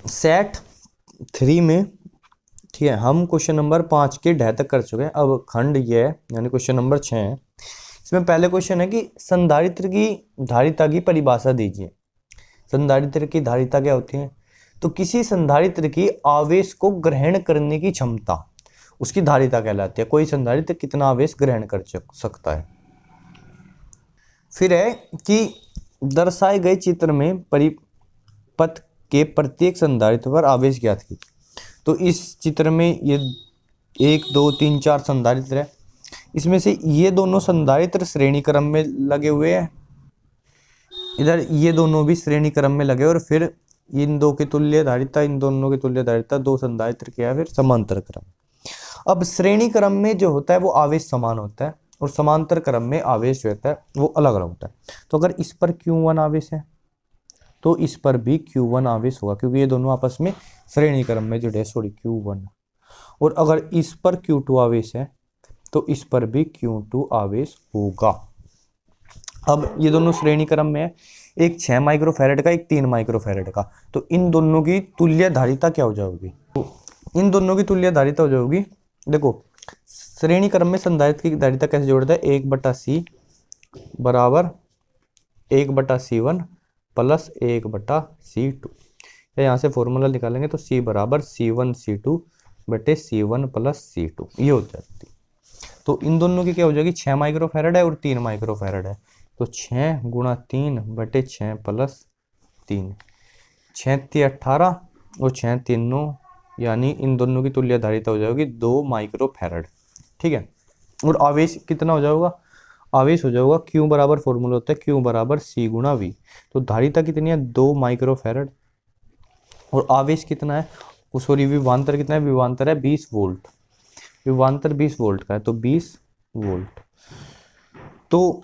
Set 3 में, ठीक है, हम क्वेश्चन नंबर 5 के ढह तक कर चुके हैं। अब खंड ये है, यानी क्वेश्चन नंबर 6 है। इसमें पहले क्वेश्चन है कि संधारित्र की धारिता की परिभाषा दीजिए। संधारित्र की धारिता क्या होती है? तो किसी संधारित्र की आवेश को ग्रहण करने की क्षमता उसकी धारिता कहलाती है। कोई संधारित्र कितना आवेश ग्रहण कर सकता है। फिर है कि दर्शाए गए चित्र में परिपथ के प्रत्येक संधारित्र पर आवेश ज्ञात कीजिए। तो इस चित्र में ये 1 2 3 4 संधारित्र है। इसमें से ये दोनों संधारित्र श्रेणी क्रम में लगे हुए हैं, इधर ये दोनों भी श्रेणी क्रम में लगे, और फिर इन दो की तुल्य धारिता, इन दोनों की तुल्य धारिता, दो संधारित्र क्या है, फिर समांतर क्रम। अब श्रेणी क्रम में जो होता है वो आवेश समान होता है, और समांतर क्रम में आवेश जो होता है वो अलग अलग होता है। तो अगर इस पर Q1 आवेश है तो इस पर भी Q1 आवेश होगा, क्योंकि ये दोनों आपस में श्रेणी क्रम में जुड़े, सॉरी Q1। और अगर इस पर Q2 आवेश है तो इस पर भी Q2 आवेश होगा। अब ये दोनों श्रेणी क्रम में है, एक 6 माइक्रोफैरड का, एक 3 माइक्रोफैरड का। तो इन दोनों की तुल्य धारिता क्या हो जाएगी? तो इन दोनों की तुल्य धारिता हो जाएगी, देखो श्रेणी क्रम में संधारित्र की धारिता कैसे जोड़ता है, 1/C बराबर 1/C1 प्लस 1/C2। यहाँ से फॉर्मूला निकालेंगे तो C बराबर C1 C2 बटे C1 प्लस C2 ये हो जाती है। तो इन दोनों की क्या हो जाएगी, 6 माइक्रोफैरड है और 3 माइक्रोफैरड है, तो 6 गुणा 3 बटे 6 प्लस 3, 6 × 18 और 6 × 3 9, यानी इन दोनों की तुल्य धारिता हो जाएगी 2 माइक्रोफैरड। ठीक है, और आवेश कितना हो जाएगा, आवेश हो जाएगा Q बराबर, फॉर्मूला होता है Q बराबर C गुणा V। तो धारिता कितनी है, 2 माइक्रोफैरड, और आवेश कितना है, सॉरी विभवांतर कितना है, विभवांतर है 20 वोल्ट, विभवांतर 20 वोल्ट का है, तो 20 वोल्ट। तो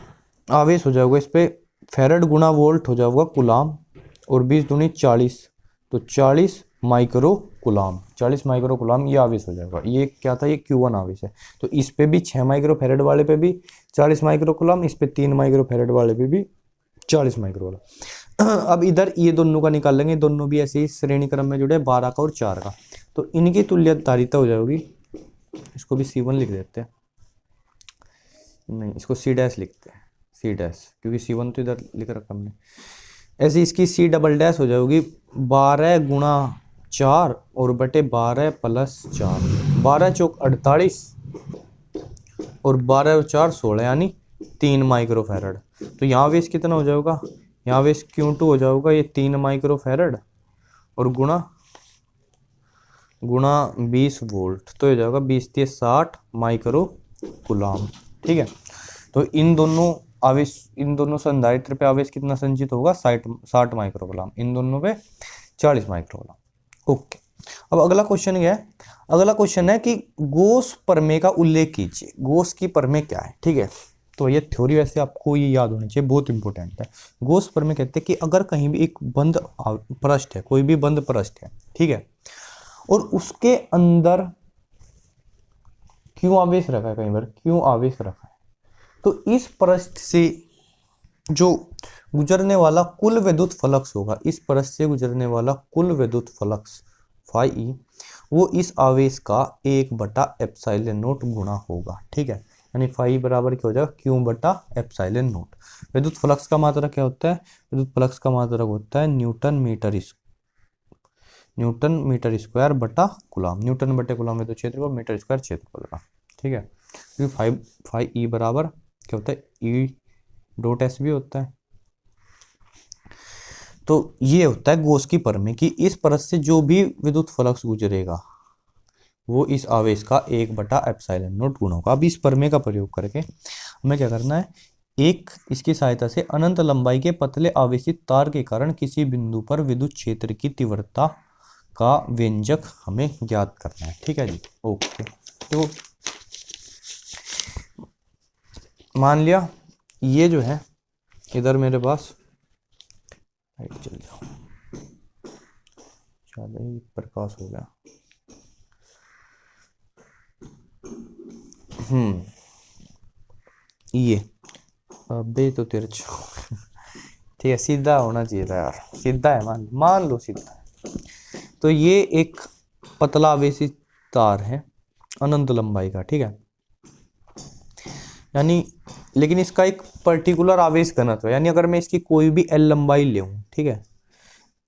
आवेश हो जाएगा इस पे फैरड गुणा वोल्ट हो जाएगा कुलाम, और 20 दूनी 40, तो 40 माइक्रो कुलाम, 40 माइक्रो कुलाम ये आवेश हो जाएगा। ये क्या था, ये Q1 आवेश है। तो इस पे भी 6 माइक्रोफैरड वाले पे भी 40 माइक्रो कुलाम, इस पे 3 माइक्रोफैरड वाले पे भी 40 माइक्रो वाला। अब इधर ये दोनों का निकाल लेंगे, दोनों भी ऐसे ही श्रेणी क्रम में जुड़े, 12 का और 4 का। तो इनकी तुल्य धारिता हो जाएगी, इसको भी C1 लिख देते हैं, नहीं इसको C' लिखते हैं, C', क्योंकि C1 तो इधर लिख रखा हमने। ऐसे इसकी C" हो जाएगी 12 गुणा 4 और बटे 12 प्लस 4, 12 चौक 48 और 12 और 4 16, यानी 3 माइक्रोफैरड। तो यहाँ आवेश कितना हो जाएगा, यहाँ आवेश Q2 हो जाएगा ये 3 माइक्रोफैरड और गुणा 20 वोल्ट, तो हो जाएगा 20 × 60 माइक्रो कुलाम। ठीक है, तो इन दोनों आवेश, इन दोनों संधारित्र पे आवेश कितना संचित होगा, 60 माइक्रो कुलाम, इन दोनों पे 40 माइक्रो कुलाम। ओके, अब अगला क्वेश्चन क्या है, अगला क्वेश्चन है कि गॉस प्रमेय का उल्लेख कीजिए। गॉस की प्रमेय क्या है? ठीक है, तो ये थ्योरी वैसे आपको ये याद होनी चाहिए, बहुत इंपॉर्टेंट है। गॉस प्रमेय कहते हैं कि अगर कहीं भी एक बंद पृष्ठ है, कोई भी बंद पृष्ठ है, ठीक है, और उसके अंदर क्यों आवेश रखा है, कहीं पर क्यों आवेश रखा है, तो इस पृष्ठ से जो गुजरने वाला कुल विद्युत फ्लक्स होगा, इस पृष्ठ से गुजरने वाला कुल विद्युत फ्लक्स φE वो इस आवेश का 1/ε0 गुणा होगा। ठीक है, यानी φE बराबर क्या हो जाएगा, Q/ε0। विद्युत फ्लक्स का मात्रक क्या होता है, विद्युत फ्लक्स का मात्रक होता है न्यूटन मीटर स्क्वायर बटा कुलाम, न्यूटन बटे कुलाम विद्युत क्षेत्र को, मीटर स्क्वायर क्षेत्रफल का। ठीक है, क्योंकि φE बराबर क्या होता है, E.S भी होता है। तो ये होता है गॉस की प्रमेय कि इस पृष्ठ से जो भी विद्युत फ्लक्स गुजरेगा वो इस आवेश का 1/ε0 गुणा होगा। अब इस प्रमेय का प्रयोग करके हमें क्या करना है, एक इसकी सहायता से अनंत लंबाई के पतले आवेशित तार के कारण किसी बिंदु पर विद्युत क्षेत्र की तीव्रता का व्यंजक हमें ज्ञात करना है। ठीक है जी, ओके। तो मान लिया ये जो है, इधर मेरे पास चल जाओ, ज्यादा ही प्रकाश हो गया। ये अबे तो तिरछा ठीक है, सीधा होना चाहिए था यार, सीधा है, मान लो सीधा है। तो ये एक पतला आवेशी तार है अनंत लंबाई का, ठीक है, यानी लेकिन इसका एक पर्टिकुलर आवेश घनत्व है, यानी अगर मैं इसकी कोई भी एल लंबाई लूँ, ठीक है,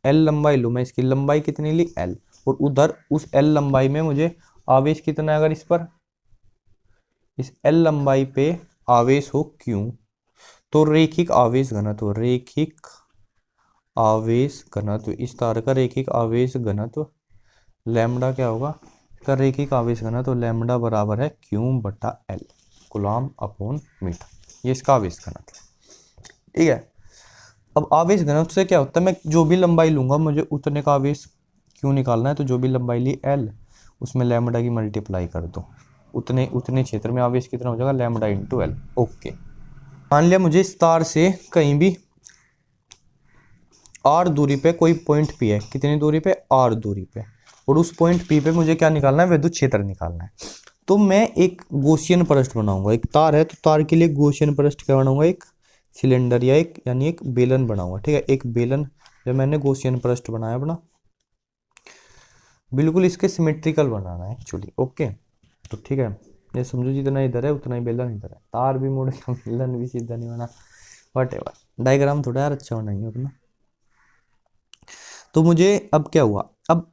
एल लंबाई लूँ, मैं इसकी लंबाई कितनी ली एल, और उधर उस एल लंबाई में मुझे आवेश कितना है, अगर इस पर इस एल लंबाई पे आवेश हो क्यू, तो रैखिक आवेश घनत्व, रैखिक आवेश घनत्व, इस तार का रैखिक आवेश घनत्व लैम्बडा क्या होगा, इसका रैखिक आवेश घनत्व लैम्बडा बराबर है क्यू बटा एल, कूलम्ब अपॉन मीटर, ये इसका आवेश घनत्व, ठीक है। अब आवेश घनत्व से क्या होता है, मैं जो भी लंबाई लूंगा मुझे उतने का आवेश क्यों निकालना है, तो जो भी लंबाई ली एल उसमें लैम्बडा की मल्टीप्लाई कर दो, उतने उतने क्षेत्र में आवेश कितना हो जाएगा लैम्बडा इंटू एल। ओके, मान लिया मुझे इस तार से कहीं भी आर दूरी पे कोई पॉइंट पी है, कितनी दूरी पे आर दूरी पे, और उस पॉइंट पी पे मुझे क्या निकालना है, विद्युत क्षेत्र निकालना है। तो मैं एक गॉसियन पृष्ठ बनाऊंगा, एक तार है तो तार के लिए गॉसियन पृष्ठ क्या बनाऊंगा, एक सिलेंडर या एक यानी एक बेलन बनाऊंगा, ठीक है, एक बेलन जब मैंने गॉसियन पृष्ठ बनाया अपना, बिल्कुल इसके सिमेट्रिकल बनाना है एक्चुअली। ओके, तो ठीक है, ये समझो जितना इधर है उतना ही बेलन इधर है, तार भी मुड़ गया बेलन भी सीधा नहीं बना, व्हाटएवर, डायग्राम थोड़ा यार अच्छा होना ही अपना। तो मुझे अब क्या हुआ, अब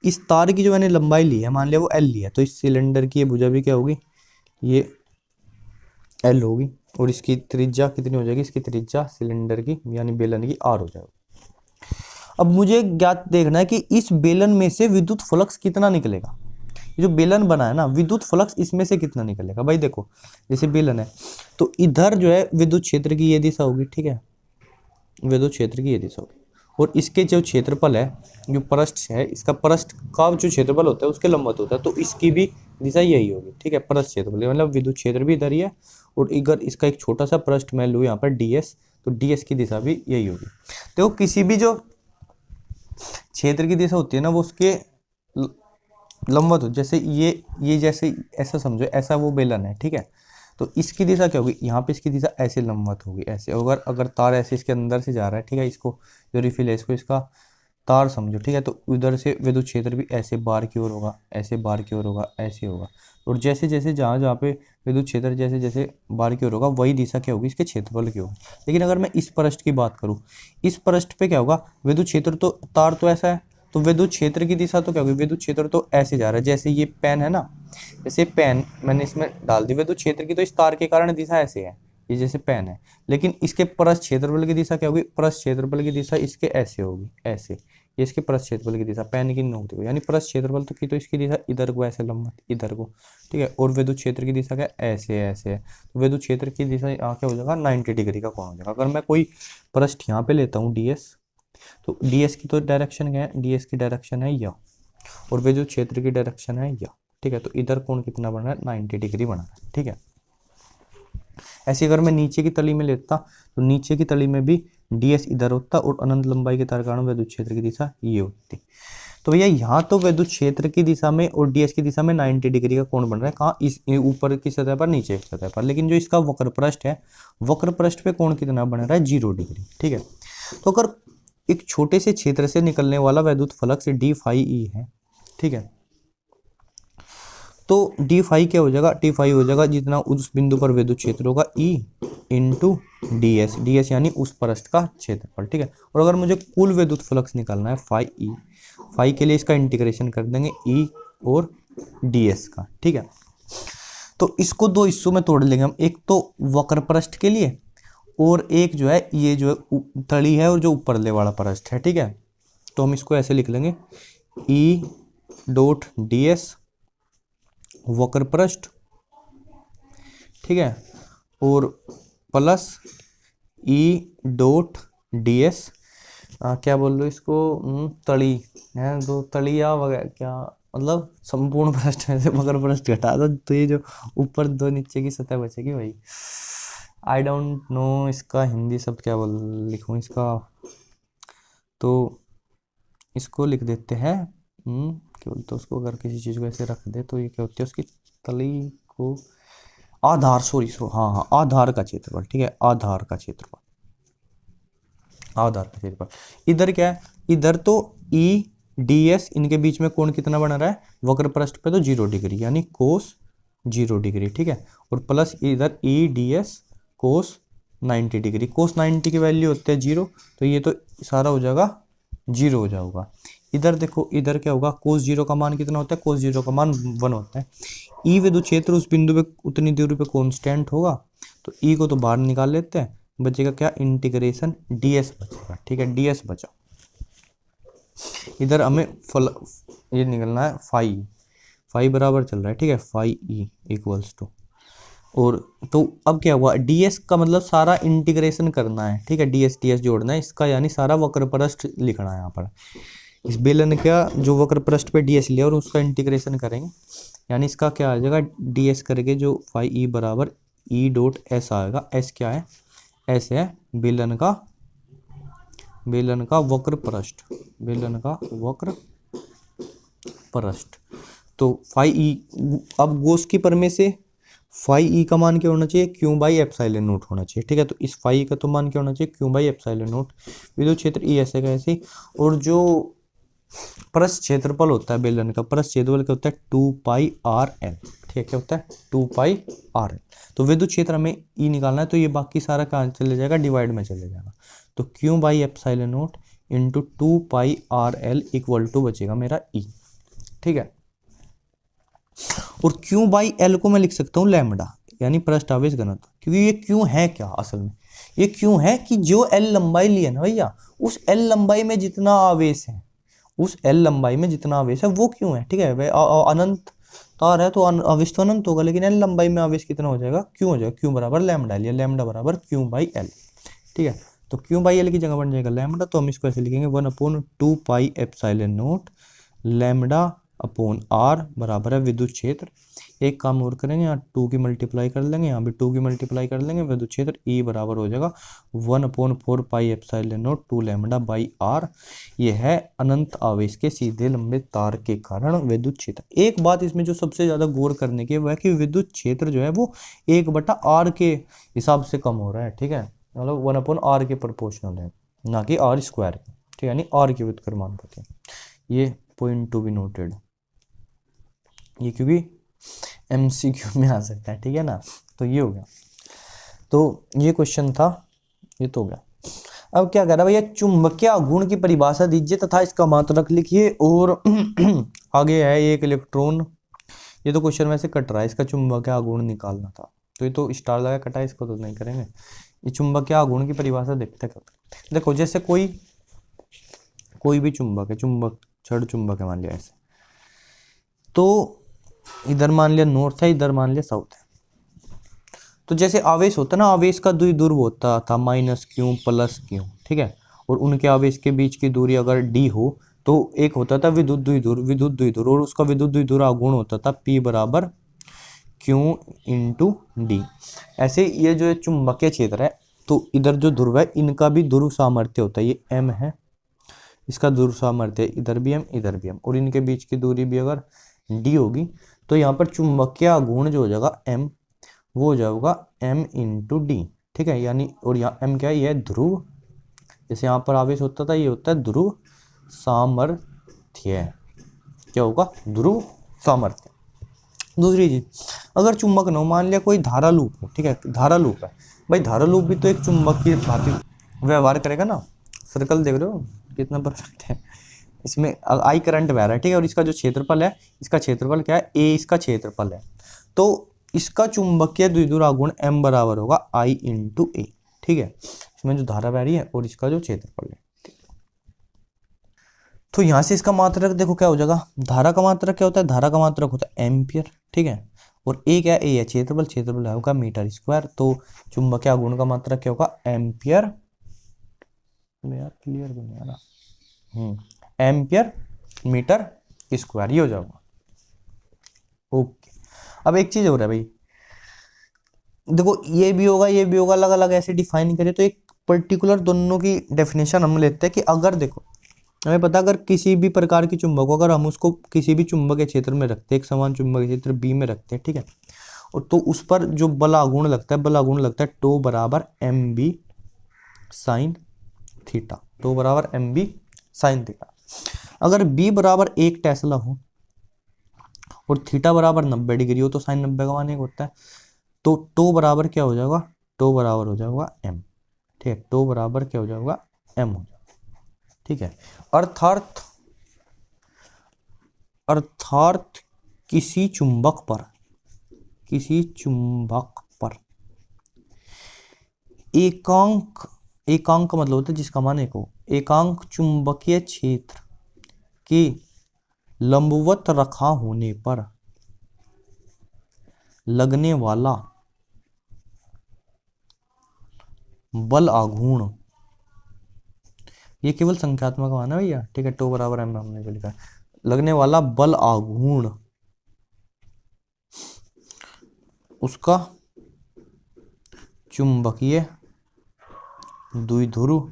इस तार की जो मैंने लंबाई ली है, मान लिया वो एल ली है, तो इस सिलेंडर की ये भुजा भी क्या होगी, ये एल होगी, और इसकी त्रिज्या कितनी हो जाएगी, इसकी त्रिज्या सिलेंडर की यानी बेलन की आर हो जाएगी। अब मुझे ज्ञात देखना है कि इस बेलन में से विद्युत फ्लक्स कितना निकलेगा, ये जो बेलन बना है ना, विद्युत फ्लक्स इसमें से कितना निकलेगा। भाई देखो, जैसे बेलन है तो इधर जो है विद्युत क्षेत्र की ये दिशा होगी, ठीक है, विद्युत क्षेत्र की ये दिशा होगी, और इसके जो क्षेत्रफल है, जो पृष्ठ है, इसका पृष्ठ का जो क्षेत्रफल होता है उसके लंबवत होता है, तो इसकी भी दिशा यही होगी, ठीक है, पृष्ठ क्षेत्रफल मतलब विद्युत क्षेत्र भी इधर ही है, और इधर इसका एक छोटा सा पृष्ठ मैं लूँ यहाँ पर ds, तो ds की दिशा भी यही होगी। देखो किसी भी जो क्षेत्र की दिशा होती है ना, वो उसके लंबवत हो, जैसे ये जैसे ऐसा समझो, ऐसा वो बेलन है, ठीक है, तो इसकी दिशा क्या होगी, यहाँ पे इसकी दिशा ऐसे लंबवत होगी, ऐसे, अगर अगर तार ऐसे इसके अंदर से जा रहा है, ठीक है, इसको जो रिफिल है इसको इसका तार समझो, ठीक है, तो उधर से विद्युत क्षेत्र भी ऐसे बार की ओर होगा, ऐसे बार की ओर होगा, ऐसे होगा, और जैसे जैसे जहाँ जहाँ पे विद्युत क्षेत्र जैसे जैसे बार की ओर होगा, वही दिशा क्या होगी, इसके क्षेत्रफल की होगी। लेकिन अगर मैं इस पृष्ठ की बात करूँ, इस पृष्ठ पे क्या होगा, विद्युत क्षेत्र तो तार तो ऐसा है, तो विद्युत क्षेत्र की दिशा तो क्या होगी, विद्युत क्षेत्र तो ऐसे जा रहा है, जैसे ये पेन है ना, जैसे पेन मैंने इसमें डाल दी विद्युत क्षेत्र की, तो इस तार के कारण दिशा ऐसे है, ये जैसे पेन है, लेकिन इसके पृष्ठ क्षेत्रफल की दिशा क्या होगी, पृष्ठ क्षेत्रफल की दिशा इसके ऐसे होगी, ऐसे, ये इसके पृष्ठ क्षेत्रफल की दिशा पेन की नोक देखो, यानी पृष्ठ क्षेत्रफल तो की, तो इसकी दिशा इधर को ऐसे लंबवत इधर को, ठीक है, और विद्युत क्षेत्र की दिशा क्या ऐसे ऐसे है, तो विद्युत क्षेत्र की दिशा यहाँ क्या हो जाएगा 90 डिग्री का कोण हो जाएगा। अगर मैं कोई पृष्ठ यहाँ पे लेता हूँ ds, तो ds की तो डायरेक्शन क्या है, ds की डायरेक्शन है यह, और विद्युत क्षेत्र की डायरेक्शन है यह, ठीक है, तो इधर कोण कितना बना है 90 डिग्री बना है, ठीक है। ऐसे अगर मैं नीचे की तली में लेता तो नीचे की तली में भी ds इधर होता, और अनंत लंबाई के तार कारण विद्युत क्षेत्र की दिशा ये होती। तो भैया यहाँ तो विद्युत क्षेत्र की दिशा में और ds की दिशा में 90 डिग्री का कोण बन रहा है, कहाँ, इस ऊपर की सतह पर, नीचे की सतह पर, लेकिन जो इसका वक्र पृष्ठ है, वक्र पृष्ठ पे कोण कितना बन रहा है 0 डिग्री, ठीक है। तो अगर एक छोटे से क्षेत्र से निकलने वाला विद्युत फ्लक्स d फाई e है, ठीक है, तो d फाई क्या हो जाएगा, d फाई हो जाएगा जितना उस बिंदु पर विद्युत क्षेत्र होगा E इंटू ds यानी उस पृष्ठ का क्षेत्रफल, ठीक है। और अगर मुझे कुल विद्युत फ्लक्स निकालना है फाई e, फाई के लिए इसका इंटीग्रेशन कर देंगे E और ds का, ठीक है। तो इसको दो हिस्सों में तोड़ लेंगे हम, एक तो वक्र पृष्ठ के लिए, और एक जो है ये जो है तली है और जो ऊपरले वाला पृष्ठ है, ठीक है। तो हम इसको ऐसे लिख लेंगे E डॉट ds वक्र पृष्ठ, ठीक है, और प्लस E डॉट ds क्या बोल लो इसको, तली है, दो तलिया वगैरह, क्या मतलब संपूर्ण पृष्ठ में से वक्र पृष्ठ घटा दो, तो ये जो ऊपर दो नीचे की सतह बचेगी भाई। आई डोंट नो इसका हिंदी शब्द क्या बोल लिखूँ इसका, तो इसको लिख देते हैं क्या बोलते हैं उसको, अगर किसी चीज़ को ऐसे रख दे तो ये क्या होती है, उसकी तली को आधार, सॉरी हाँ हाँ आधार का क्षेत्रफल, ठीक है, आधार का क्षेत्रफल, आधार का क्षेत्रफल। इधर क्या है, इधर तो E ds, इनके बीच में कोण कितना बना रहा है वक्र पृष्ठ पे, तो 0 डिग्री यानी कोस 0 डिग्री, ठीक है। और प्लस इधर E D S cos 90 degree, cos 90 की वैल्यू होती है 0, तो ये तो सारा हो जाएगा 0 हो जाएगा। इधर देखो, इधर क्या होगा, कोस 0 का मान कितना होता है, कोस 0 का मान 1 होता है। ई विद्युत क्षेत्र उस बिंदु पे उतनी दूरी पे कांस्टेंट होगा, तो ई को तो बाहर निकाल लेते हैं, बचेगा क्या, इंटीग्रेशन ds बचेगा, ठीक है, ds बचा। इधर हमें ये निकलना है फाई बराबर चल रहा है, ठीक है, फाई ई इक्वल्स टू, और तो अब क्या हुआ, ds का मतलब सारा इंटीग्रेशन करना है, ठीक है, ds जोड़ना है इसका, यानी सारा वक्र पृष्ठ लिखना है यहाँ पर। इस बेलन का जो वक्र पृष्ठ पे ds लिया और उसका इंटीग्रेशन करेंगे, यानी इसका क्या आ जाएगा, ds करके जो फाई ई बराबर ई डॉट एस आएगा। एस क्या है, एस है बेलन का वक्र पृष्ठ, बेलन का वक्र पृष्ठ। तो फाई ई, अब गोस की प्रमेय से फाई ई का मान क्या होना चाहिए, क्यू बाई एप्सिलॉन नोट होना चाहिए, ठीक है। तो इस फाई का तो मान क्या होना चाहिए, क्यू बाई एप्सिलॉन नोट। विद्युत क्षेत्र ई ऐसे का ऐसे, और जो पृष्ठ क्षेत्रफल होता है बेलन का, पृष्ठ क्षेत्रफल क्या होता है 2 पाई आर एल, ठीक है, क्या होता है 2 पाई आर एल। तो विद्युत क्षेत्र हमें ई निकालना है, तो ये बाकी सारा कहाँ चले जाएगा, डिवाइड में चले जाएगा। तो Q by epsilon naught into 2 pi R L equal to बचेगा मेरा ई, ठीक है। और क्यू बाई एल को मैं लिख सकता हूँ लैम्डा, यानी पृष्ठ आवेश घनत्व, क्योंकि ये क्यू है क्या असल में, ये क्यू है कि जो एल लंबाई ली है ना भैया, उस एल लंबाई में जितना आवेश है, उस एल लंबाई में जितना आवेश है वो क्यों है, ठीक है। अनंत तार है तो आवेश तो अनंत होगा, लेकिन एल लंबाई में आवेश कितना हो जाएगा, क्यों हो जाएगा, क्यू बराबर लैम्डा लिया, लैम्डा बराबर क्यू बाई एल, ठीक है। तो क्यू बाई एल की जगह बन जाएगा लैम्डा, तो हम इसको ऐसे लिखेंगे 1/2 pi epsilon naught lambda upon R बराबर है विद्युत क्षेत्र। एक काम और करेंगे, यहाँ 2 की मल्टीप्लाई कर लेंगे, यहाँ भी 2 की मल्टीप्लाई कर लेंगे, विद्युत क्षेत्र ई बराबर हो जाएगा 1/4 pi epsilon naught 2 lambda by R. ये है अनंत आवेश के सीधे लंबे तार के कारण विद्युत क्षेत्र। एक बात इसमें जो सबसे ज़्यादा गौर करने की वह कि विद्युत क्षेत्र जो है वो 1/r के हिसाब से कम हो रहा है, ठीक है, मतलब 1/r के प्रोपोर्शनल है, ना कि r स्क्वायर के, ठीक है, यानी r के व्युत्क्रम मान पाते हैं। ये पॉइंट टू बी नोटेड, ये क्योंकि MCQ में आ सकता है, ठीक है ना। तो ये हो गया, तो ये क्वेश्चन था, ये तो हो गया। अब क्या कर रहा है भैया, चुंबकीय गुण की परिभाषा दीजिए तथा इसका मात्रक लिखिए, और आगे है एक इलेक्ट्रॉन। ये तो क्वेश्चन वैसे कट रहा है, इसका चुंबकीय गुण निकालना था, तो ये तो स्टार लगा कटा है, इसको तो नहीं करेंगे। ये चुंबकीय गुण की परिभाषा देखते हैं। देखो जैसे कोई भी चुंबक है, चुंबक छड़ चुंबक है मान लिया ऐसे, तो इधर मान लिया नॉर्थ है, इधर मान लिया साउथ है। तो जैसे आवेश होता है ना, आवेश का द्विध्रुव होता था -q +q, ठीक है, और उनके आवेश के बीच की दूरी अगर d हो तो एक होता था विद्युत द्विध्रुव, और उसका विद्युत द्विध्रुव गुण होता था P बराबर Q × D। ऐसे ये जो चुंबकीय क्षेत्र है, तो इधर जो ध्रुव है इनका भी ध्रुव सामर्थ्य होता है, ये m है, इसका ध्रुव सामर्थ्य इधर भी m इधर भी m, और इनके बीच की दूरी भी अगर d होगी, तो यहाँ पर चुंबकीय गुण जो हो जाएगा m, वो हो जाएगा m × d, ठीक है, यानी, और यहाँ m क्या है, यह ध्रुव, जैसे यहाँ पर आवेश होता था, ये होता है ध्रुव सामर्थ्य, क्या होगा, ध्रुव सामर्थ्य। दूसरी चीज, अगर चुंबक न हो, मान लिया कोई धारा लूप हो, ठीक है, धारा लूप है भाई, धारा लूप भी तो एक चुंबक की भांति व्यवहार करेगा ना। सर्कल देख रहे हो कितना परफेक्ट है, इसमें आई करंट बह रहा है, ठीक है, और इसका जो क्षेत्रफल है, इसका क्षेत्रफल क्या है, ए इसका क्षेत्रफल है, तो इसका चुंबकीय द्विध्रुव गुण m बराबर होगा I × A, ठीक है, इसमें जो धारा बह रही है और इसका जो क्षेत्रफल है। तो यहाँ से इसका मात्रक देखो क्या हो जाएगा, धारा का मात्रक क्या होता है, धारा का मात्रक होता है एम्पियर, ठीक है, और ए क्या है, ए है क्षेत्रफल होगा मीटर स्क्वायर, तो चुंबकीय गुण का मात्रक क्या होगा, एम्पियर, यार क्लियर तो नहीं आ रहा, एम्पियर मीटर स्क्वायर, ये हो जाएगा। ओके, अब एक चीज हो रहा है भाई, देखो ये भी होगा, अलग अलग ऐसे डिफाइन करें, तो एक पर्टिकुलर दोनों की डेफिनेशन हम लेते हैं कि अगर देखो हमें पता, अगर किसी भी प्रकार की चुंबक को अगर हम उसको किसी भी चुंबकीय क्षेत्र में रखते हैं, एक समान चुंबकीय क्षेत्र B में रखते हैं, ठीक है, और तो उस पर जो बलागुण लगता है टो बराबर MB sin थीटा, टो बराबर MB sin थीटा। अगर बी बराबर 1 टेस्ला हो और थीटा बराबर 90 डिग्री हो तो साइन 90 का मान 1 होता है। तो टो बराबर क्या हो जाएगा, टो बराबर हो जाएगा एम। ठीक है, टो बराबर क्या हो जाएगा, एम हो जाएगा। ठीक है, अर्थात अर्थात किसी चुंबक पर एकांक, एकांक का मतलब होता है जिसका मान 1 हो, एकांक चुंबकीय क्षेत्र के लंबवत रखा होने पर लगने वाला बल आघूर्ण, ये केवल संख्यात्मक मान है भैया। ठीक है, टो बराबर एम हमने जो लिखा है, लगने वाला बल आघूर्ण उसका चुंबकीय द्विध्रुव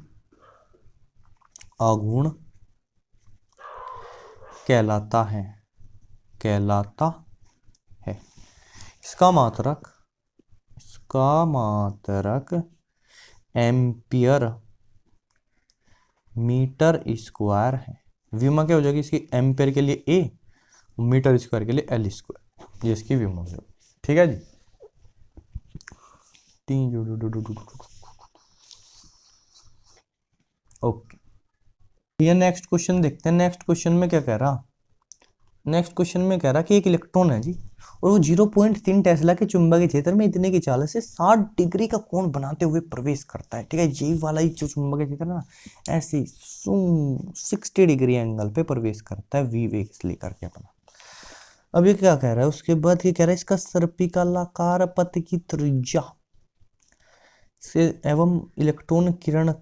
आघूर्ण कहलाता है, इसका मात्रक एम्पियर मीटर स्क्वायर है। विमा क्या हो जाएगी इसकी, एम्पियर के लिए ए, मीटर स्क्वायर के लिए एल स्क्वायर, ये इसकी विमा हो जाएगी। ठीक है जी। ओके, ये नेक्स्ट क्वेश्चन देखते हैं। नेक्स्ट क्वेश्चन में क्या कह रहा, नेक्स्ट क्वेश्चन में कह रहा कि एक इलेक्ट्रॉन है जी और वो 0.3 टेस्ला के चुंबकीय क्षेत्र में इतने की चाल से 60 डिग्री का कोण बनाते हुए प्रवेश करता है। ठीक है, यही वाला ही जो चुंबकीय क्षेत्र ना ऐसे 60 डिग्री एंगल पे प्रवेश करता है वी वेग लेकर के अपना। अब ये क्या कह रहा है, उसके बाद ये कह रहा है इसका सर्पिकालाकार पथ की त्रिज्या से एवं इलेक्ट्रॉन किरण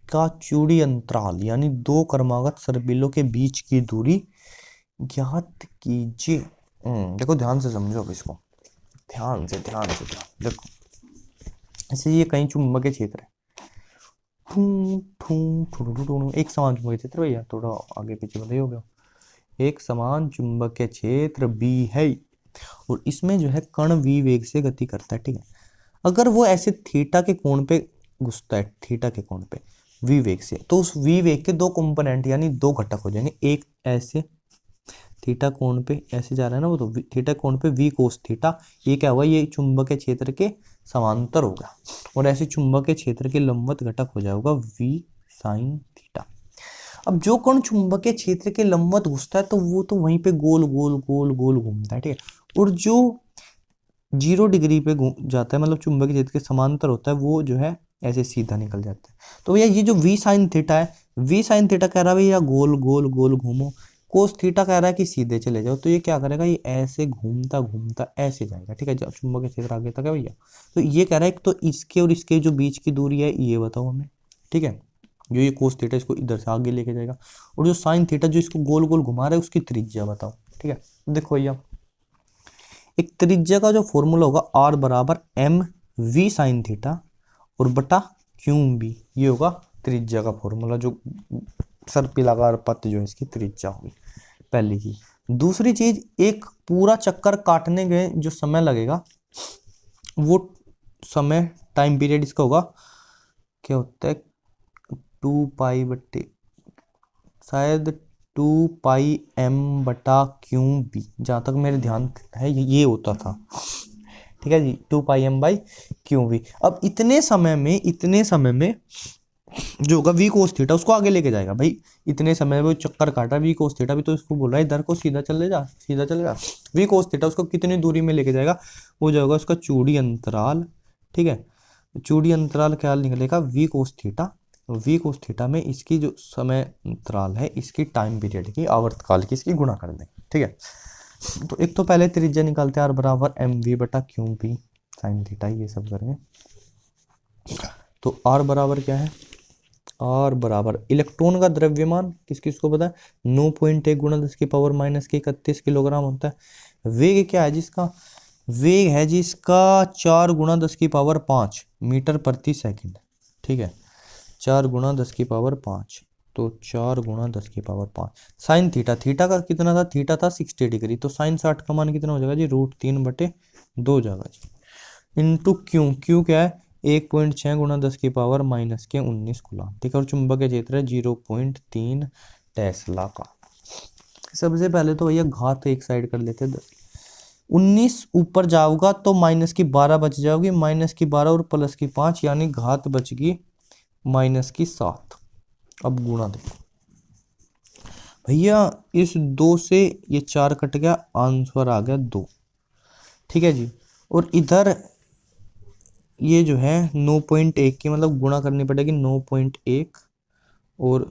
का चूड़ी अंतराल यानी 2 क्रमागत सर्पिलों के बीच की दूरी ज्ञात कीजिए। देखो ध्यान से समझो अब इसको, ध्यान से देखो, ऐसे ये कहीं चुंबकीय क्षेत्र है, एक समान चुंबकीय क्षेत्र भैया, थोड़ा आगे पीछे बताइए हो गया, एक समान चुंबकीय क्षेत्र बी है और इसमें जो है कण वी वेग से गति करता है। ठीक है, अगर वो ऐसे थीटा के कोण पे घुसता है, थीटा के कोण पे वी वेग से, तो उस वी वेग के 2 कंपोनेंट यानी 2 घटक हो जाएंगे। एक ऐसे थीटा कोण पे ऐसे जा रहा है ना वो, तो थीटा कोण पे वी कोस थीटा, ये क्या होगा, ये चुंबकीय क्षेत्र के समांतर होगा, और ऐसे चुंबकीय क्षेत्र के लंबवत घटक हो जाएगा वी साइन थीटा। अब जो कण चुंबकीय क्षेत्र के लंबवत घुसता है तो वो तो वहीं पे गोल गोल गोल गोल घूमता है। ठीक है, और जो 0 डिग्री पे जाता है मतलब चुंबकीय क्षेत्र के समांतर होता है वो जो है ऐसे सीधा निकल जाता है। तो भैया ये जो वी साइन थीटा है, वी साइन थीटा कह रहा है भैया गोल गोल गोल घूमो, कोस थीटा कह रहा है कि सीधे चले जाओ, तो ये क्या करेगा, ये ऐसे घूमता घूमता ऐसे जाएगा। ठीक है, जब चुंबकीय क्षेत्र आगे तक है भैया, तो ये कह रहा है तो इसके और इसके जो बीच की दूरी है ये बताओ हमें। ठीक है, जो ये कोस थीटा इसको इधर से आगे लेके जाएगा, और जो साइन थीटा जो इसको गोल गोल घुमा रहा है उसकी त्रिज्या बताओ। ठीक है, देखो भैया एक त्रिज्या का जो फॉर्मूला होगा आर बराबर एम वी साइन थीटा और बटा क्यू बी, ये होगा त्रिज्या का फॉर्मूला, जो सर्पिलाकार पथ जो है इसकी त्रिज्या होगी पहली की। दूसरी चीज, एक पूरा चक्कर काटने के जो समय लगेगा वो समय टाइम पीरियड इसका होगा क्या होता है 2 पाई बटे शायद 2 पाई एम बटा क्यू बी, जहाँ तक मेरे ध्यान है ये होता था। ठीक है जी, 2 पाई एम बाई क्यू बी। अब इतने समय में जो होगा वी कोस थीटा उसको आगे लेके जाएगा भाई, इतने समय में वो चक्कर काटा वी कोस थीटा भी, तो इसको बोल रहा है इधर को सीधा चले जा, वी कोस थीटा उसको कितनी दूरी में लेके जाएगा, वो जो होगा उसका चूड़ी अंतराल। ठीक है, चूड़ी अंतराल क्या निकलेगा, V cos theta, V cos theta में इसकी जो समय अंतराल है इसकी टाइम पीरियड की आवर्तकाल की इसकी गुणा कर देंगे। ठीक है, तो एक तो पहले त्रिज्या निकालते हैं आर बराबर एम वी बटा क्यू बी साइन थीटा, ये सब करेंगे। तो आर बराबर क्या है, आर बराबर इलेक्ट्रॉन का द्रव्यमान किसको पता है 9.1 गुणा 10 की पावर माइनस के 31 किलोग्राम होता है। वेग क्या है जिसका, वेग है जिसका 4 गुणा 10 की पावर 5 मीटर प्रति सेकंड। ठीक है, 4 गुणा 10 की पावर 5, तो 4 गुणा 10 की पावर 5 साइन थीटा, थीटा का कितना था, थीटा था 60 डिग्री, तो साइन 60 का मान कितना हो जाएगा जी, √3/2 जाएगा जी, इंटू क्यू, क्यू क्या है 1.6 गुणा 10 की पावर माइनस के 19 कूलम। ठीक है, और चुंबकीय क्षेत्र है 0.3 टेस्ला का। सबसे पहले तो भैया घात एक साइड कर लेते हैं। 19 ऊपर जाओगा तो माइनस की 12 बच जाओगी, माइनस की 12 और प्लस की 5 यानी घात बचगी माइनस की 7। अब गुणा देखो भैया, इस 2 से ये 4 कट गया, आंसर आ गया 2। ठीक है जी। और इधर ये जो है 9.1 की मतलब गुणा करनी पड़ेगी 9.1, और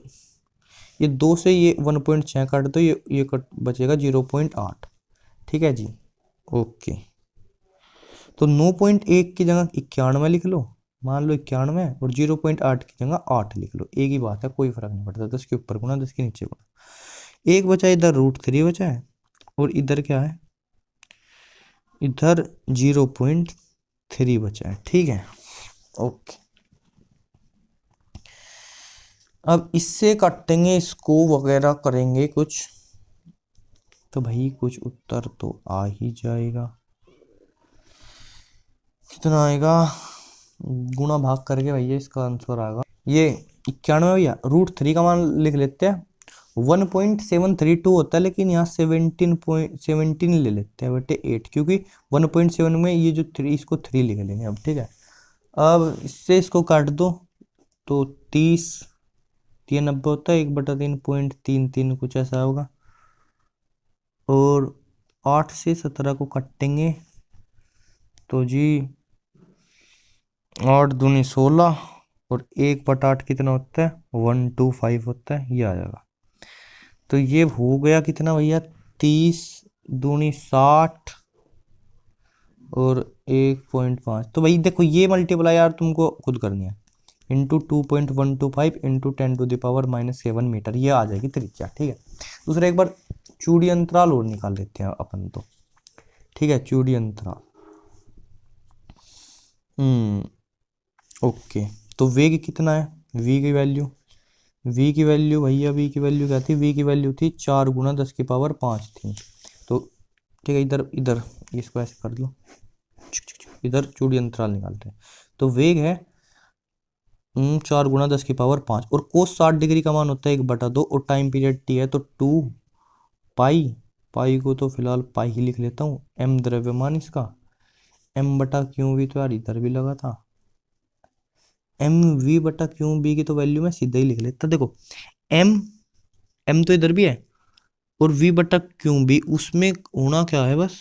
ये 2 से ये 1.6 काट दो, ये कट बचेगा 0.8। ठीक है जी। ओके, तो 9.1 की जगह 91 लिख लो, मान लो 91, और 0.8 की जगह 8 लिख लो, एक ही बात है, कोई फर्क नहीं पड़ता। 10 के ऊपर गुणा 10 के नीचे गुणा। एक बचा इधर √3 बचा है, और इधर क्या है, इधर 0.3 बचा है। ठीक है, ओके। अब इससे काटेंगे इसको वगैरह करेंगे कुछ, तो भाई कुछ उत्तर तो आ ही जाएगा। कितना आएगा, गुणा भाग करके भैया इसका आंसर आएगा ये 91 भैया। √3 का मान लिख लेते हैं, 1.732 होता है, लेकिन यहाँ 17 ले लेते हैं बेटे 8, क्योंकि 1.7 में ये जो 3, इसको 3 लिख लेंगे अब। ठीक है, अब इससे इसको काट दो तो 30, 90 होता है, 1/3.33 कुछ ऐसा होगा। और 8 से 17 को काटेंगे तो जी 8 दूनी 16, और 1/8 कितना होता है, 125 होता है, ये आ जाएगा। तो ये हो गया कितना भैया, 30 दूनी 60 और 1.5। तो भाई देखो ये मल्टीप्लाई यार तुमको खुद करनी है, इंटू 2.125 इंटू 10⁻⁻7 मीटर, ये आ जाएगी त्रिज्या। ठीक है, दूसरा एक बार चूड़ी अंतराल और निकाल लेते हैं अपन तो। ठीक है, चूड़ी अंतराल। ओके, तो वेग कितना है, v की वैल्यू, भैया v की वैल्यू क्या थी, v की वैल्यू थी 4 गुना 10⁻5 थी। तो ठीक है, इधर इधर इसको ऐसे कर लो, इधर चूड़ी अंतराल निकालते हैं। तो वेग है 4 गुना 10⁻5, और कोस 60 डिग्री का मान होता है 1/2, और टाइम पीरियड t है तो 2 पाई, पाई को तो फिलहाल पाई ही लिख लेता हूँ, m द्रव्यमान इसका, m/q_v तो यार इधर भी लगा था, mv/q_b की तो वैल्यू मैं सीधा ही लिख लेता। देखो m तो इधर भी है, और v/q_b उसमें होना क्या है, बस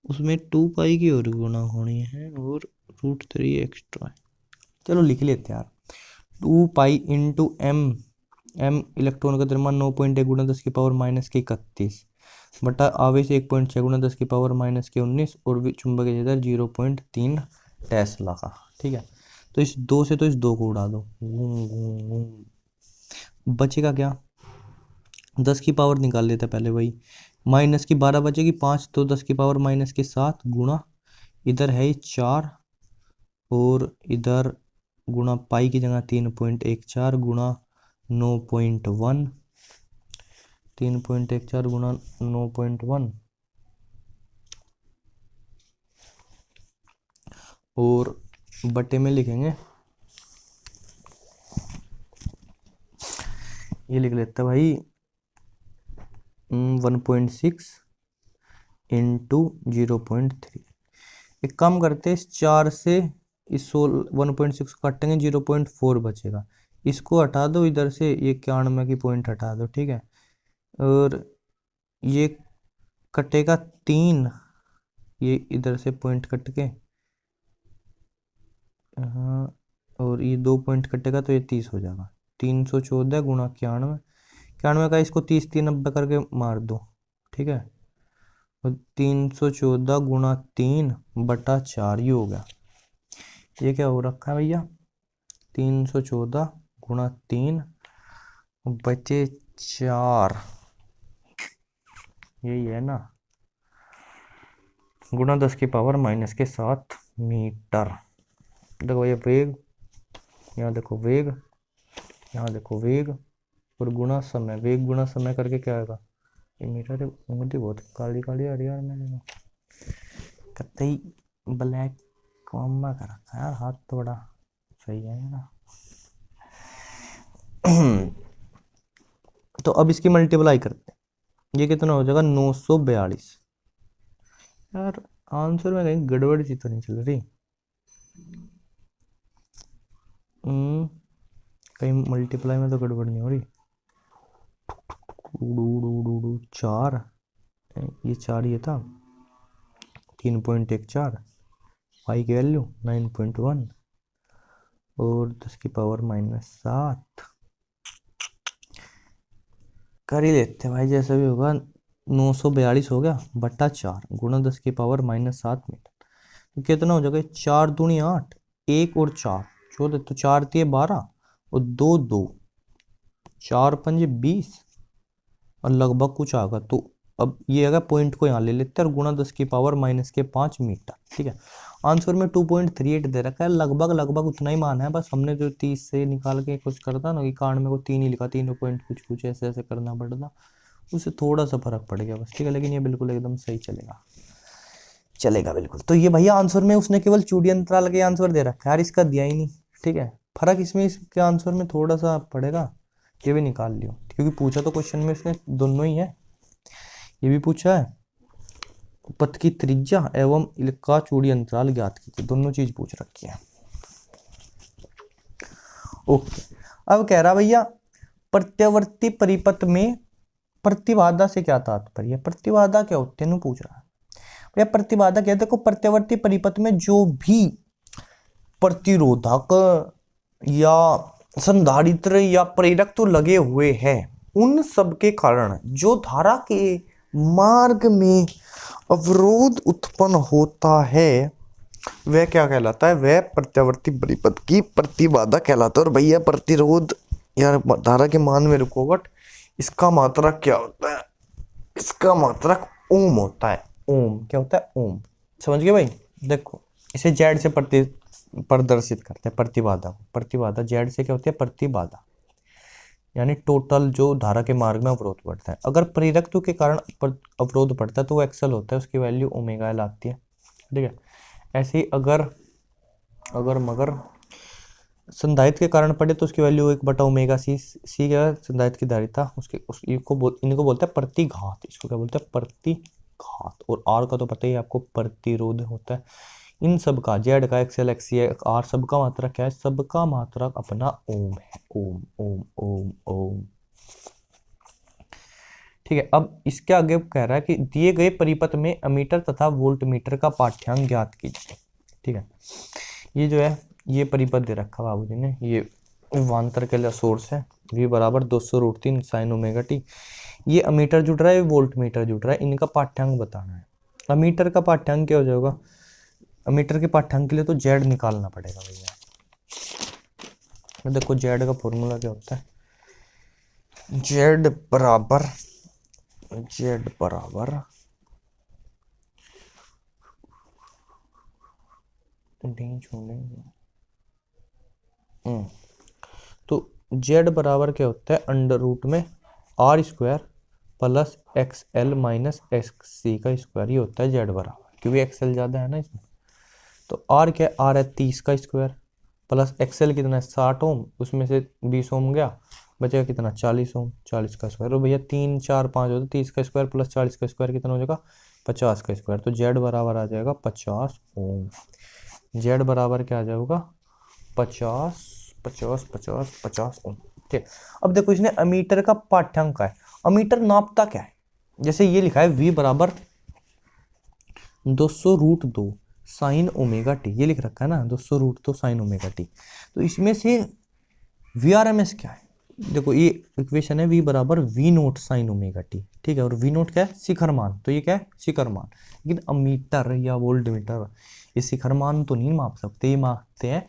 उसमें 2 पाई की और गुना होनी है, और √3 एक्स्ट्रा है। चलो लिख लेते हैं यार, 2 पाई इंटू m इलेक्ट्रॉन का द्रव्यमान 9.1 गुना 10⁻⁻31 बटा आवेश 1.6 गुना 10⁻⁻19, और चुंबक इधर 0.3 टेस्ला का। ठीक है, तो इस 2 से तो इस 2 को उड़ा दो, बचेगा क्या, 10 की पावर निकाल लेते हैं पहले वही, माइनस की 12 बचेगी, 5 तो 10⁻⁻7 गुणा, इधर है 4, और इधर गुणा पाई की जगह 3.14 गुणा 9.1, 3.14 गुणा 9.1, और बटे में लिखेंगे, ये लिख लेते हैं भाई 1.6 इंटू 0.3। एक काम करते हैं, इस 4 से इस 1.6 को काटेंगे, 0.4 बचेगा, इसको हटा दो इधर से, ये 91 की पॉइंट हटा दो। ठीक है, और ये कटेगा 3, ये इधर से पॉइंट कट के, हाँ, और ये 2 पॉइंट कटेगा तो ये 30 हो जाएगा, 314 गुणा 91, 91 का इसको 30 90 करके मार दो। ठीक है, और 314 गुणा 3/4 ये हो गया। ये क्या हो रखा है भैया, 314 गुणा 3 बचे 4, यही है ना, गुणा 10⁻⁻7 मीटर। देखो ये वेग, यहाँ देखो वेग, यहाँ देखो वेग, और गुणा समय, वेग गुणा समय करके क्या आएगा, ये मीटर है। उंगली बहुत काली काली आ रही है यार, मैंने कतई ब्लैक कॉम्बा कर रखा है यार, हाथ तो बड़ा सही है ना। तो अब इसकी मल्टीप्लाई करते हैं, ये कितना हो जाएगा 942। यार आंसर में कहीं गड़बड़ सी तो नहीं चल रही। कहीं मल्टीप्लाई में तो गड़बड़ नहीं हो रही। 4, ये 4 ये था 3.14, y की वैल्यू 9.1 और 10 की पावर -7। कर ही लेते भाई, जैसा भी होगा। 942 हो गया बट्टा 4 गुणा 10 की पावर -7 मीटर। तो कितना हो जाएगा? 4 दूनी 8, 1 और 4 14, तो 4 दिए 12 और 2 2, 4 पंजे 20 और लगभग कुछ आ गया। तो अब ये अगर पॉइंट को यहाँ ले लेते हैं और गुणा 10 की पावर -5 मीटर। ठीक है, आंसर में 2.38 दे रखा है, लगभग लगभग उतना ही मान है। बस हमने जो 30 से निकाल के कुछ करता ना कि कांड में को 3 ही लिखा, 3 पॉइंट कुछ कुछ ऐसे ऐसे करना पड़ता, उससे थोड़ा सा फर्क पड़ गया बस। ठीक है, लेकिन ये बिल्कुल एकदम सही चलेगा, चलेगा बिल्कुल। तो ये भैया आंसर में उसने केवल चूड़ी अंतराल के आंसर दे रखा है यार, इसका दिया ही नहीं। ठीक है, फर्क इसमें इसके आंसर में थोड़ा सा पड़ेगा, ये भी निकाल लियो, क्योंकि पूछा तो क्वेश्चन में उसने दोनों ही है। ये भी पूछा है पथ की त्रिज्या एवं इनका चूड़ी अंतराल ज्ञात कीजिए, दोनों चीज पूछ रखी है। ओके, अब कह रहा भैया प्रत्यावर्ती परिपथ में प्रतिबाधा से क्या तात्पर्य? प्रतिबाधा क्या होती है पूछ रहा है भैया। प्रतिबाधा क्या है? देखो, प्रत्यावर्ती परिपथ में जो भी प्रतिरोधक या संधारित्र या प्रेरक तो लगे हुए हैं, उन सब के कारण जो धारा के मार्ग में अवरोध उत्पन्न होता है वह क्या कहलाता है? वह प्रत्यावर्ती परिपथ की प्रतिबाधा कहलाता है। और भैया प्रतिरोध या धारा के मान में रुकावट, इसका मात्रक क्या होता है? इसका मात्रक ओम होता है। ओम क्या होता है? ओम। समझ गए भाई? देखो, इसे जेड से प्रदर्शित करते हैं प्रतिबाधा को। प्रतिबाधा जेड से क्या होती है? प्रतिबाधा, यानी टोटल जो धारा के मार्ग में अवरोध पड़ता है। अगर प्रेरकत्व के कारण अवरोध पड़ता है तो वो एक्सल होता है, उसकी वैल्यू ओमेगा एल आती है। ठीक है, ऐसे ही अगर मगर संधारित्र के कारण पड़े तो उसकी वैल्यू 1/ओमेगा सी क्या है? संधारित्र की धारिता, इनको बोलते हैं प्रतिघात। इसको क्या बोलते हैं? प्रतिघात। और आर का तो पता ही आपको, प्रतिरोध होता है। इन सब का, जेड का, एक्सएल, एक्सी, आर, सबका मात्रक क्या है? सबका मात्रक अपना ओम है। ओम ओम ओम ओम। ठीक है, अब इसके आगे कह रहा है कि दिए गए परिपथ में अमीटर तथा वोल्टमीटर का पाठ्यांक ज्ञात कीजिए। ठीक है, ये जो है ये परिपथ दे रखा बाबूजी ने, ये विभवांतर के लिए सोर्स है, v बराबर 200√3 sin ओमेगा टी। ये अमीटर जुड़ रहा है, वोल्टमीटर जुड़ रहा है, इनका पाठ्यांक बताना है। अमीटर का पाठ्यांक क्या हो जाएगा? अमीटर के पाठ्यांक के लिए तो जेड निकालना पड़ेगा भैया। देखो जेड का फॉर्मूला क्या होता है? जेड बराबर नहीं छोड़ेंगे। तो जेड बराबर क्या होता है? अंडर रूट में r² plus XL minus XC का स्क्वायर, ये होता है जेड बराबर, क्योंकि XL ज़्यादा है ना इसमें। तो r क्या है? r है 30 का स्क्वायर प्लस XL कितना है? 60 ओम, उसमें से 20 ओम गया, बचेगा कितना? 40 ओम। 40 का स्क्वायर, और भैया 3 4 5 होता है, 30 का स्क्वायर प्लस 40 का स्क्वायर कितना हो जाएगा? 50 का स्क्वायर। तो जेड बराबर आ जाएगा 50 ओम। जेड बराबर क्या आ जाएगा? 50 ओम। ठीक, अब देखो इसने अमीटर का पाठ्यांक का है। अमीटर नापता क्या है? जैसे ये लिखा है v बराबर 200√2 साइन ओमेगा टी, ये लिख रखा है ना 200√2 साइन ओमेगा टी। तो इसमें से VRMS क्या है? देखो ये इक्वेशन है v बराबर v0 साइन ओमेगा टी। ठीक है, और v0 क्या है? शिखर मान। तो ये क्या है? शिखर मान। लेकिन अमीटर या वोल्ट मीटर ये शिखर मान तो नहीं माप सकते, ये मापते हैं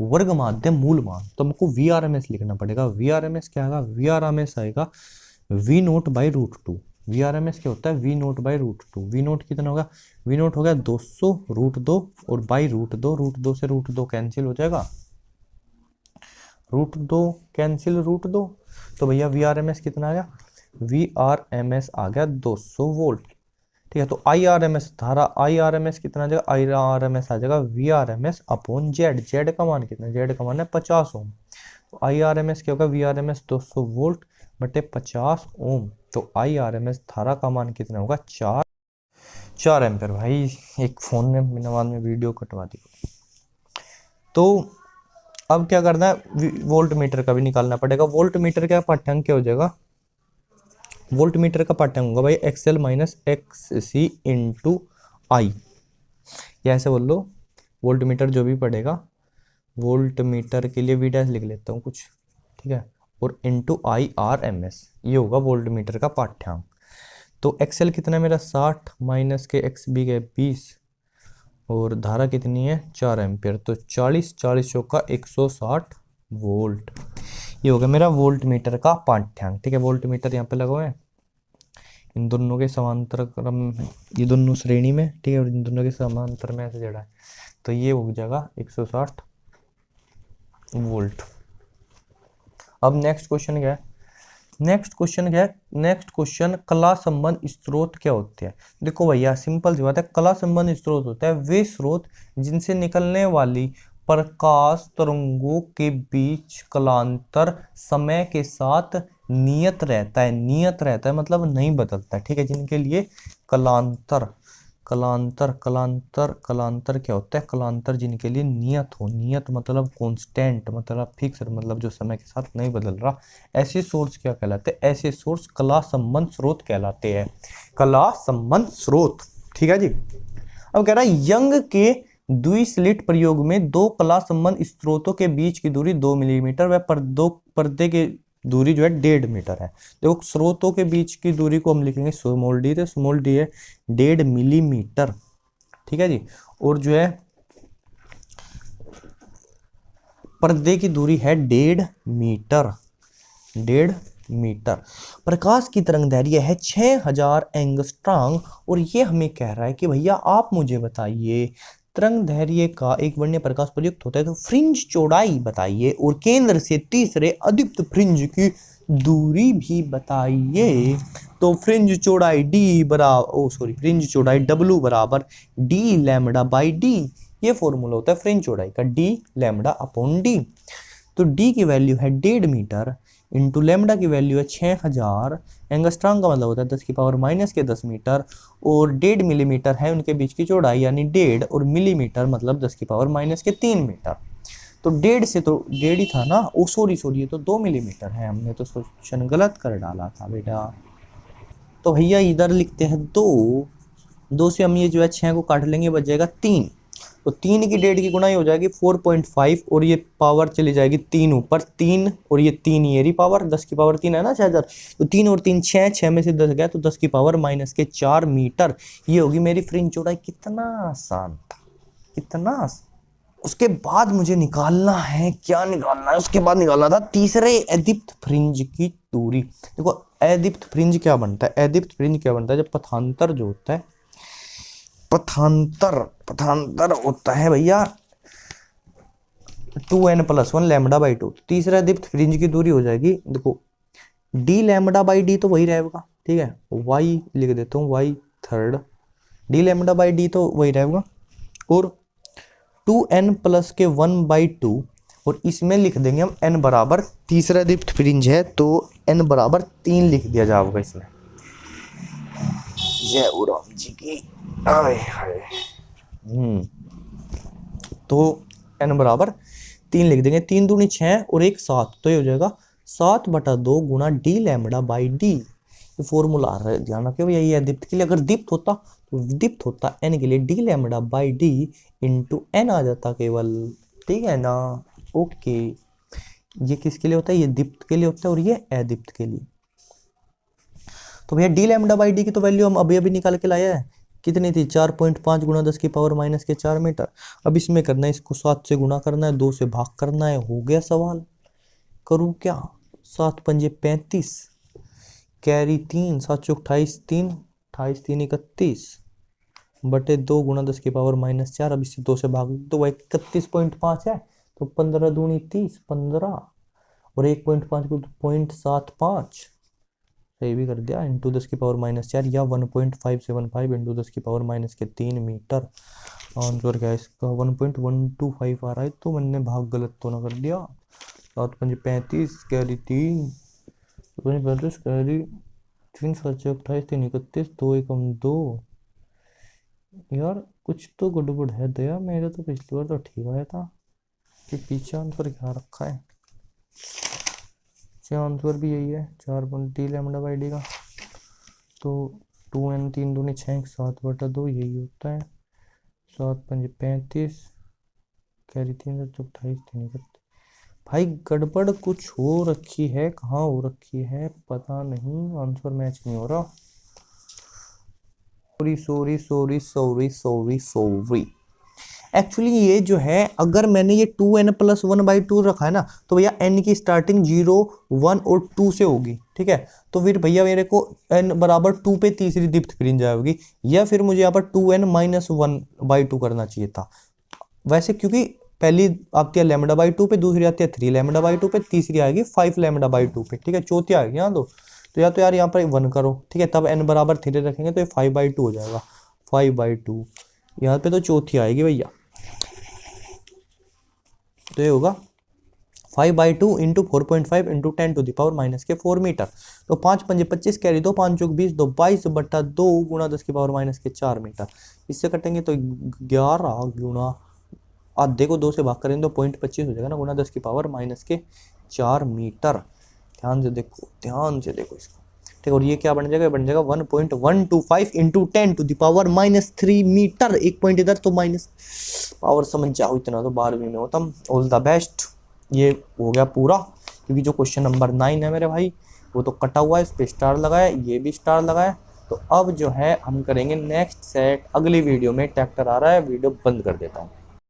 वर्ग माध्य मूल मान। तो हमको VRMS लिखना पड़ेगा। VRMS क्या आएगा? VRMS आएगा v0/√2। VRMS क्या होता है? v0/√2। v0 कितना होगा? v0 हो गया 200√2 और /√2, √2 से √2 कैंसिल हो जाएगा, √2 कैंसिल √2। तो भैया VRMS कितना आ गया? VRMS आ गया 200 वोल्ट। ठीक है, तो IRMS धारा, IRMS कितना आ जाएगा? IRMS आ जाएगा VRMS अपॉन जेड। जेड का मान कितना है? जेड का मान है 50 ओम। तो IRMS क्या होगा? VRMS 200 वोल्ट बटे 50 ओम। तो IRMS धारा का मान कितना होगा? 4 एम्पियर। भाई एक फ़ोन ने बिना बाद में वीडियो कटवा दी। तो अब क्या करना है, वोल्ट मीटर का भी निकालना पड़ेगा। वोल्ट मीटर का पाठ्यांक क्या हो जाएगा? वोल्ट मीटर का पाठ्यांक होगा भाई XL माइनस XC इंटू आई, या ऐसे बोल लो, वोल्ट मीटर जो भी पड़ेगा, वोल्ट मीटर के लिए V डैश लिख लेता हूँ कुछ, ठीक है, और इंटू IRMS, ये होगा वोल्ट मीटर का पाठ्यांक। तो XL कितना है मेरा? 60 माइनस के XB के 20, और धारा कितनी है? 4 एम्पियर। तो 40 चौका 160 वोल्ट। ये हो गया मेरा वोल्ट मीटर का पाठ्यांक, ठीक है। वोल्ट मीटर यहाँ पे लगा हुआ है, इन दोनों के समांतर क्रम में, ये दोनों श्रेणी में, ठीक है, और इन दोनों के समांतर में ऐसे जड़ा है, तो ये हो जाएगा 160 वोल्ट। अब नेक्स्ट क्वेश्चन क्या है? नेक्स्ट क्वेश्चन कला संबंध स्रोत क्या होते हैं? देखो भैया सिंपल सी बात है, कला संबंध स्रोत होता है वे स्रोत जिनसे निकलने वाली प्रकाश तरंगों के बीच कलांतर समय के साथ नियत रहता है मतलब नहीं बदलता है, ठीक है, जिनके लिए कलांतर क्या होता है? कलांतर जिनके लिए नियत हो, नियत मतलब कांस्टेंट, मतलब फिक्स, मतलब जो समय के साथ नहीं बदल रहा, ऐसे सोर्स क्या कहलाते हैं? ऐसे सोर्स कला संबंध स्रोत कहलाते हैं, कला संबंध स्रोत, ठीक है जी। अब कह रहा है यंग के द्विस्लिट प्रयोग में दो कला संबंध स्रोतों के बीच की दूरी 2 मिलीमीटर व पर्दे के दूरी जो है 1.5 मीटर है। देखो स्रोतों के बीच की दूरी को हम लिखेंगे स्मॉल डी, तो स्मॉल डी है 1.5 मिलीमीटर, ठीक है जी। और जो है पर्दे की दूरी है 1.5 मीटर, 1.5 मीटर। प्रकाश की तरंग दैर्घ्य है 6000 एंगस्ट्रॉम, और ये हमें कह रहा है कि भैया आप मुझे बताइए तरंग दैर्घ्य का एक वर्णीय प्रकाश प्रयुक्त होता है तो फ्रिंज चौड़ाई बताइए, और केंद्र से तीसरे अदीप्त फ्रिंज की दूरी भी बताइए। तो फ्रिंज चौड़ाई फ्रिंज चौड़ाई W बराबर D लैम्बडा बाई D, ये फॉर्मूला होता है फ्रिंज चौड़ाई का, D लैम्बडा अपॉन D। तो D की वैल्यू है 1.5 मीटर इंटू लैम्बडा की वैल्यू है 6000, एंगस्ट्रॉम का मतलब होता है 10 की पावर माइनस के 10 मीटर, और 1.5 मिलीमीटर है उनके बीच की चौड़ाई, यानी 1.5, और मिलीमीटर मतलब 10 की पावर माइनस के 3 मीटर। तो 1.5 से तो 1.5 ही था ना, ओ सॉरी ये तो 2 मिलीमीटर है, हमने तो क्वेश्चन गलत कर डाला था बेटा। तो भैया इधर लिखते हैं 2 से हम ये जो है 6 को काट लेंगे, बच जाएगा 3, तो 3 की 1.5 की गुणाई हो जाएगी 4.5, और ये पावर चली जाएगी 3 ऊपर 3, और ये 3 ये रही पावर, 10 की पावर 3 है ना 6000, तो 3 और 3 6 में से 10 गया, तो 10 की पावर माइनस के 4 मीटर, ये होगी मेरी फ्रिंज चौड़ाई। कितना आसान था, कितना आसान। उसके बाद मुझे निकालना है, क्या निकालना है? उसके बाद निकालना था तीसरे अदीप्त फ्रिंज की दूरी। देखो अदीप्त फ्रिंज क्या बनता है? अदीप्त फ्रिंज क्या बनता है? जब पथांतर जो होता है, पथांतर होता है भैया 2n+1 लैम्बडा बाई 2। तीसरा अदीप्त फ्रिंज की दूरी हो जाएगी, देखो D लैम्बडा बाई D तो वही रहेगा, ठीक है, y लिख देता हूँ, y third, D lambda by D तो वही रहेगा, और 2n+1/2, और इसमें लिख देंगे हम n बराबर, तीसरा दीप्त फ्रिंज है तो n बराबर 3 लिख दिया जाएगा इसमें। जय राम जी की, आय हाय। तो n बराबर 3 लिख देंगे, 3 दूनी 6 और 1 7, तो ये हो जाएगा 7/2 गुणा D लैम्बडा बाई D। ये फॉर्मूला आ रहा है, ध्यान रखिए भैया, ये दीप्त के लिए, अगर दीप्त होता तो दीप्त होता n के लिए D lambda by D into n आ जाता केवल, ठीक है ना। ओके, ये किसके लिए होता है? ये दीप्त के लिए होता है, और ये अदीप्त के लिए। तो भैया D लैम्बडा बाई D की तो वैल्यू हम अभी अभी निकाल के लाया है, कितनी थी? 4.5 गुणा 10 की पावर माइनस के 4 मीटर। अब इसमें करना है, इसको 7 से गुणा करना है, 2 से भाग करना है, हो गया सवाल। करूँ क्या? 7 पंजे 35, कैरी 3, 7 चौक 28, 3 28 3 31 बटे 2 गुणा 10 की पावर माइनस 4। अब इससे 2 से भाग दो, 31.5 है, तो 15 दूनी 30, 15, और 1.5 को 0.75, सही भी कर दिया, इंटू 10 की पावर माइनस 4, या 1.575 इंटू 10 की पावर माइनस के 3 मीटर। आंसर क्या है इसका? 1.125 आ रहा है, तो मैंने भाग गलत तो ना कर दिया। 7 पंजे 35, कैरी 3, 32 कैरी 3 7 28 3 31 2 एकम 2। यार कुछ तो गड़बड़ है दया, मेरे तो पिछली बार तो ठीक आया था। कि पीछे आंसर क्या रखा है, पीछे आंसर भी यही है 4.3 लैम्डा बाई डी का। तो 2n 3 दूनी 6 7/2 यही होता है। 7 5 35 कैरी 3 7 28 3 31। भाई गड़बड़ कुछ हो रखी है, कहाँ हो रखी है पता नहीं, आंसर मैच नहीं हो रहा। Sorry sorry sorry sorry sorry sorry. Actually ये जो है, अगर मैंने ये 2n+1/2 रखा है ना, तो भैया n की स्टार्टिंग 0 1 और 2 से होगी, ठीक है। तो फिर भैया मेरे को n बराबर 2 पे तीसरी दीप्त फ्रिंज आएगी, या फिर मुझे यहाँ पर 2n-1/2 करना चाहिए था। वैसे क्योंकि पहली आती है λ/2 पे, दूसरी आती है 3 λ/2 पे, तीसरी आएगी 5 λ/2 पे, ठीक है। चौथी आएगी यहाँ दो, तो या तो यार यहाँ पर 1 करो, ठीक है, तब n बराबर 3 रखेंगे तो ये 5/2 हो जाएगा। 5/2 यहाँ पे तो चौथी आएगी भैया, तो ये होगा 5/2 इंटू 4.5 इंटू 10⁻⁻4 मीटर। तो 5 5 25 कैरी 2 5 चौक 20 2 22/2 गुणा 10⁻⁻4 मीटर। इससे कटेंगे तो 11 गुणा आधे को 2 से भाग करेंगे तो 0.25 हो जाएगा ना, गुणा 10⁻⁻4 मीटर। ध्यान से देखो, ध्यान से देखो इसको, ठीक। और ये क्या बन जाएगा, बन जाएगा 1.125 इंटू 10⁻³ मीटर। एक पॉइंट इधर तो माइनस पावर, समझ जाओ इतना तो 12वीं में होता। All the best. ये हो गया पूरा, क्योंकि जो क्वेश्चन नंबर 9 है मेरे भाई वो तो कटा हुआ है, इस पे स्टार लगाया, ये भी स्टार लगाया। तो अब जो है हम करेंगे नेक्स्ट सेट अगली वीडियो में। ट्रैक्टर आ रहा है, वीडियो बंद कर देता हूँ।